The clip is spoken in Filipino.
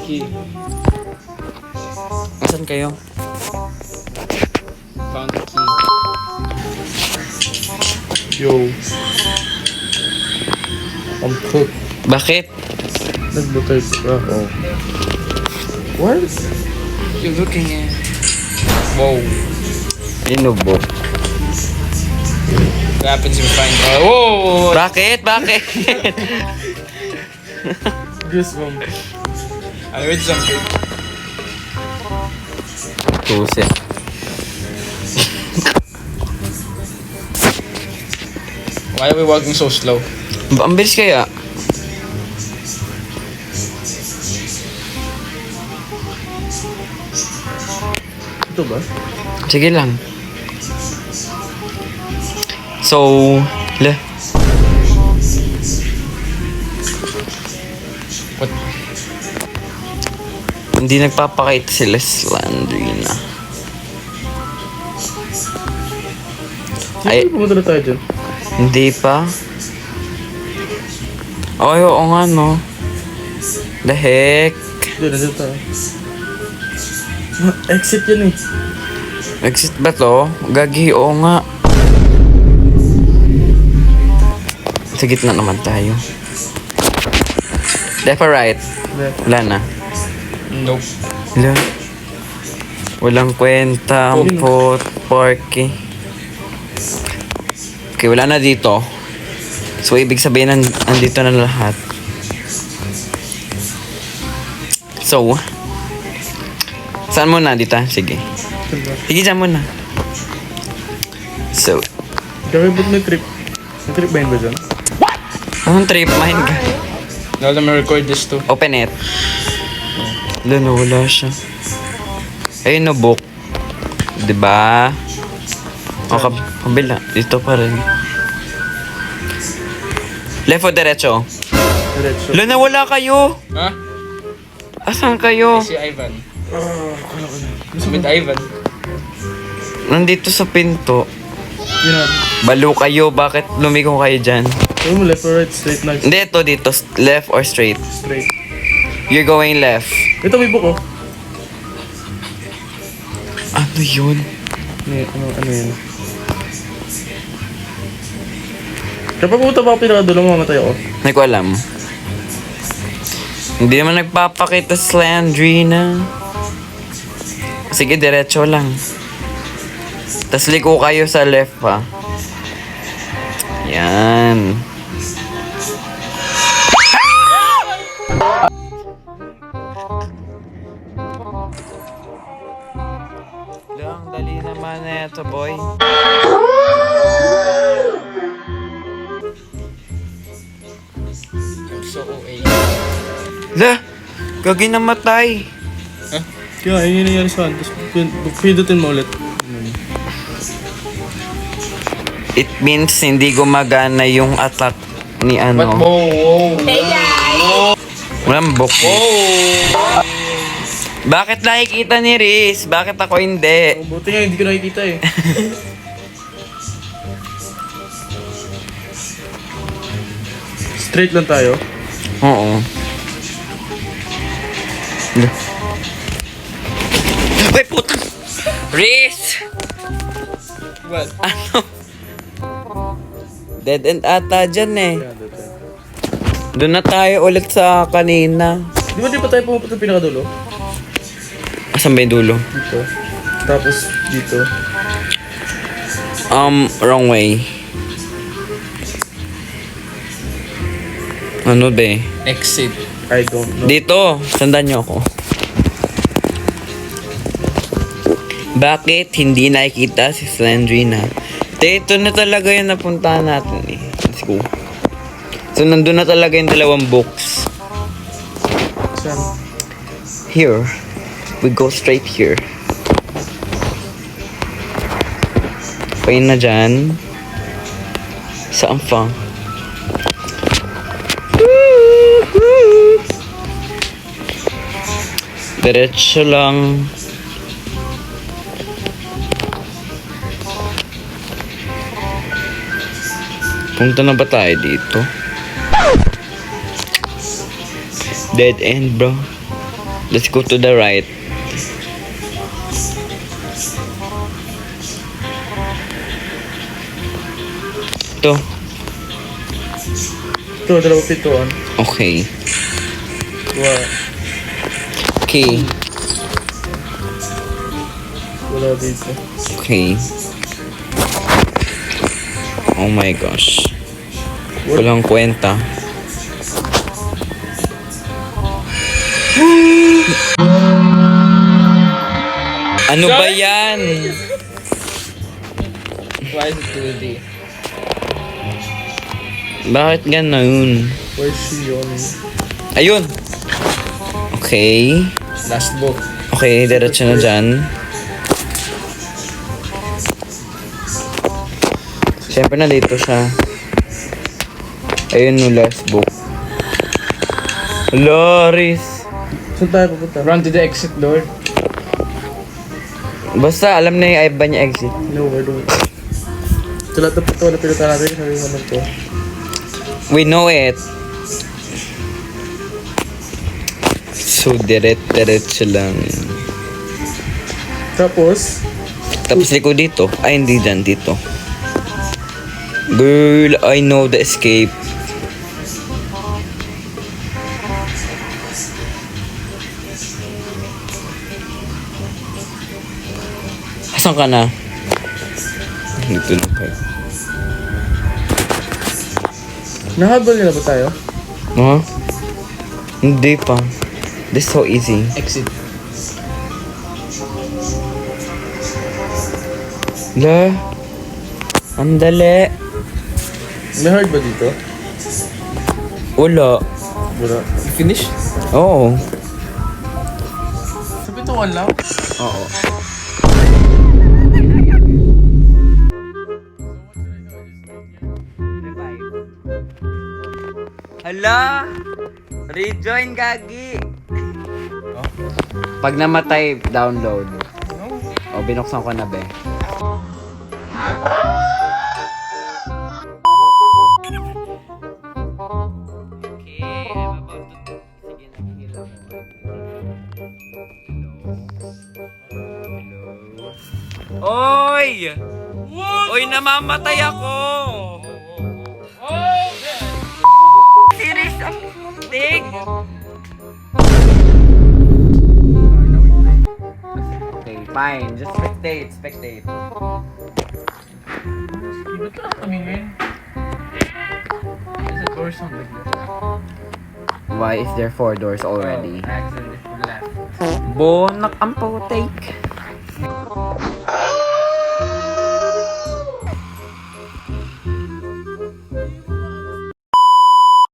Funky. Asan kayo? Funky. Yo. I'm cooked. Bakit? Nagbutay ko ako. What? You're looking at... Whoa. Inubo. What happens if you find... Whoa! Bakit? Bakit? Goosebump. I heard something. Tusin. Why are we walking so slow? Ang bilis kaya? Ito ba? Sige lang. So, What? hindi nagpapakita sila sa Landrina. Ay, Pumunta na tayo dyan. hindi pa. Ay, oo nga no. The heck? Hindi, nandito tayo. Exit yan eh. Exit ba to? Gagi, oo nga. Sa gitna naman tayo. Left or right? Left. Wala na. Nope. Wala. Walang kwenta ang porky. Okay, wala na dito. So, ibig sabihin, andito na lahat. So, saan muna dito? Sige. Sige, dyan muna. So, Kakibot na trip. May trip ba yun ba dyan? anong trip mind ka? Now let me record this too. Open it. Wala na, wala siya. Ayun no, book. Diba? O, kabila. Dito pa rin. Left o diretso? Diretso. Wala na, wala kayo. Huh? Asan kayo? Si Ivan. With Ivan. Nandito sa pinto. Yun na. Balo kayo. Bakit lumiko kayo dyan? Ano mo, left or right? Straight na. Hindi, ito dito. Left or straight? Straight. You're going left. Ito may book oh. Ano yun? Ano yun? Kapag pumunta ba ako pinakadulo, mamatay ako. Hindi ko alam. Hindi naman nagpapakita sa Landrina. Sige, diretso lang. Tas liko kayo sa left pa. Yan. Lang, dali naman na ito, boy. I'm so OA. La! Gagi namatay. Kaya, yun yung nangyari sa akin. Tapos, pindutin mo ulit. It means hindi gumagana yung attack ni What? ano. Whoa, whoa. Walang book. Whoa! Bakit nakikita ni Riz? Bakit ako hindi? Oh, buti nga, hindi ko nakikita eh. Straight lang tayo. Oo. Wait, puta! Riz! What? Ano? Dead end ata dyan eh. Doon na tayo ulit sa kanina. Di ba tayo pumunta sa pinakadulo? Asan ba yung dulo? Dito. Tapos, dito. Wrong way. Ano be? Exit. I don't know. Dito, sandan niyo ako. Bakit hindi nakikita si Slandrina? Ito na talaga yung napuntahan natin eh. Let's go. So, nandun na talaga yung dalawang books. Saan? Here. We go straight here. Okay na dyan. Saan pa? Diretso lang. Punta na ba tayo dito? Dead end, bro. Let's go to the right. Ito. Ito, dalawa pituan. Okay. Wow. Okay. Wala dito. Okay. Oh my gosh. Walang kwenta. Ano ba yan? Why is it 2D? Bakit ganun? Why is she yawning? Ayun! Okay. Last book. Okay, diretso na dyan. Siyempre na dito siya. Ayun yung last book. Loris! Saan tayo pupunta? Run to the exit door. Basta alam na yung iba niya exit. No, I don't. Sa lahat ng pituan na pinutan natin, sabi naman to. We know it. So, diretso lang. Tapos, Tapos liko dito. Ay, hindi dyan. Dito. Girl, I know the escape. Asan ka na? Dito na kayo. nahabol nila ba tayo? Huh? Hindi pa. This is so easy. Exit. La. Ang dali. May hard ba dito? Wala. Wala. You finished? Oo. Sa pituan lang? Oo. Hala! Rejoin, Gagi! Pag namatay, download. O, binuksan ko na, be. Okay, I'm about to... Sige, naghihila mo. Hello? Oy! Oy, namamatay ako! Series of thing! Okay, fine. Just spectate. Ba't ka nakamingin? There's a door something like that. Why is there 4 doors already? Oh, I accidentally left. Bonak ang take.